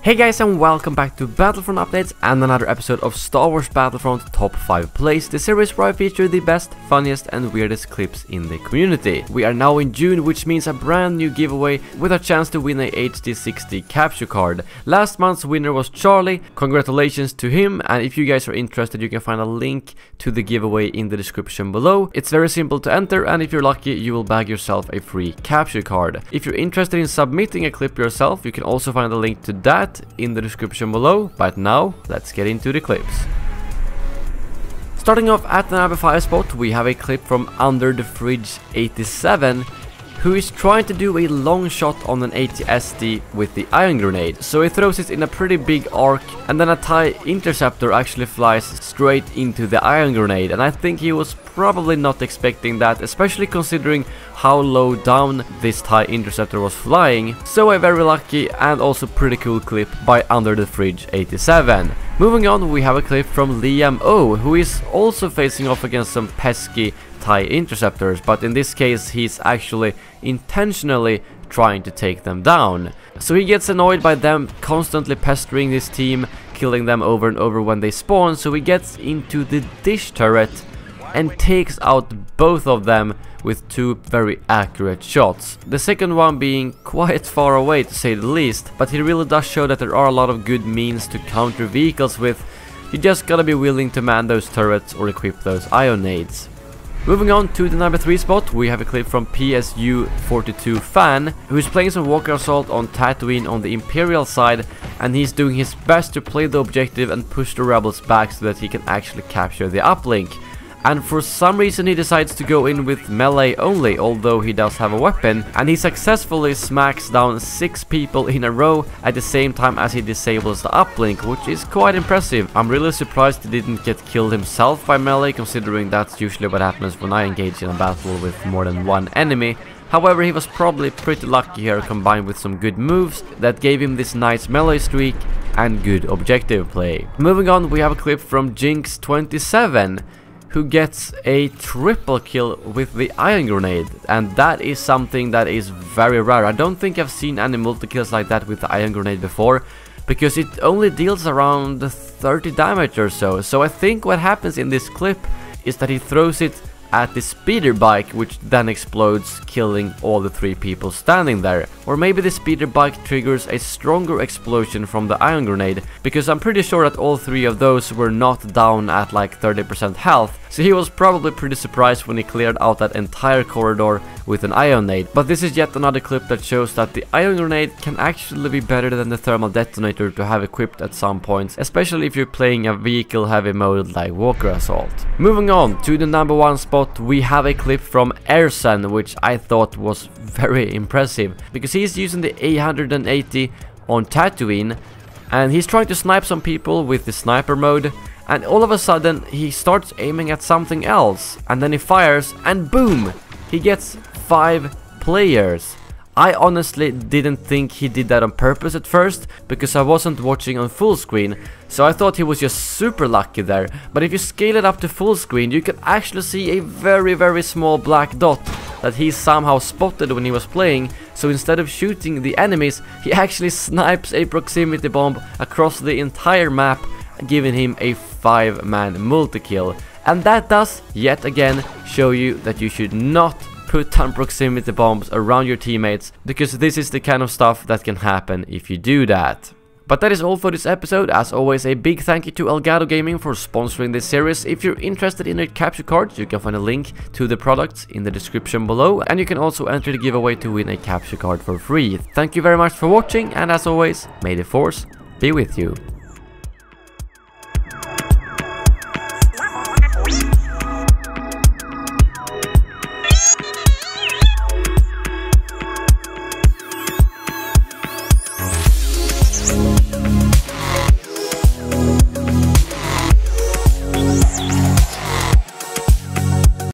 Hey guys, and welcome back to Battlefront Updates and another episode of Star Wars Battlefront Top 5 Plays, the series where I feature the best, funniest and weirdest clips in the community. We are now in June, which means a brand new giveaway with a chance to win a HD60 capture card. Last month's winner was Charlie, congratulations to him, and if you guys are interested you can find a link to the giveaway in the description below. It's very simple to enter, and if you're lucky you will bag yourself a free capture card. If you're interested in submitting a clip yourself, you can also find a link to that in the description below, but now let's get into the clips. Starting off at the number 5 spot, we have a clip from Under the Fridge 87, who is trying to do a long shot on an AT-ST with the ion grenade. So he throws it in a pretty big arc, and then a TIE interceptor actually flies straight into the ion grenade, and I think he was probably not expecting that, especially considering how low down this TIE interceptor was flying. So a very lucky and also pretty cool clip by Under the Fridge 87. Moving on, we have a clip from Liam O, who is also facing off against some pesky TIE interceptors, but in this case he's actually intentionally trying to take them down. So he gets annoyed by them constantly pestering his team, killing them over and over when they spawn, so he gets into the dish turret and takes out both of them with two very accurate shots. The second one being quite far away to say the least, but he really does show that there are a lot of good means to counter vehicles with. You just gotta be willing to man those turrets or equip those ion nades. Moving on to the number 3 spot, we have a clip from PSU42 Fan, who is playing some Walker Assault on Tatooine on the Imperial side, and he's doing his best to play the objective and push the rebels back so that he can actually capture the uplink. And for some reason he decides to go in with melee only, although he does have a weapon, and he successfully smacks down 6 people in a row at the same time as he disables the uplink, which is quite impressive. I'm really surprised he didn't get killed himself by melee, considering that's usually what happens when I engage in a battle with more than one enemy. However, he was probably pretty lucky here, combined with some good moves that gave him this nice melee streak and good objective play. Moving on, we have a clip from Jinx27, who gets a triple kill with the ion grenade, and that is something that is very rare. I don't think I've seen any multi-kills like that with the ion grenade before, because it only deals around 30 damage or so. So I think what happens in this clip is that he throws it at the speeder bike, which then explodes, killing all the 3 people standing there. Or maybe the speeder bike triggers a stronger explosion from the ion grenade, because I'm pretty sure that all 3 of those were not down at like 30% health. So he was probably pretty surprised when he cleared out that entire corridor with an ion nade. But this is yet another clip that shows that the ion grenade can actually be better than the thermal detonator to have equipped at some points, especially if you're playing a vehicle heavy mode like Walker Assault. Moving on to the number 1 spot, we have a clip from Ersan, which I thought was very impressive, because he's using the A180 on Tatooine, and he's trying to snipe some people with the sniper mode, and all of a sudden he starts aiming at something else, and then he fires, and boom! He gets 5 players. I honestly didn't think he did that on purpose at first, because I wasn't watching on full screen, so I thought he was just super lucky there. But if you scale it up to full screen, you can actually see a very small black dot that he somehow spotted when he was playing. So instead of shooting the enemies, he actually snipes a proximity bomb across the entire map, giving him a 5-man multi-kill. And that does, yet again, show you that you should not put down proximity bombs around your teammates, because this is the kind of stuff that can happen if you do that. But that is all for this episode. As always, a big thank you to Elgato Gaming for sponsoring this series. If you're interested in their capture cards, you can find a link to the products in the description below, and you can also enter the giveaway to win a capture card for free. Thank you very much for watching, and as always, may the Force be with you.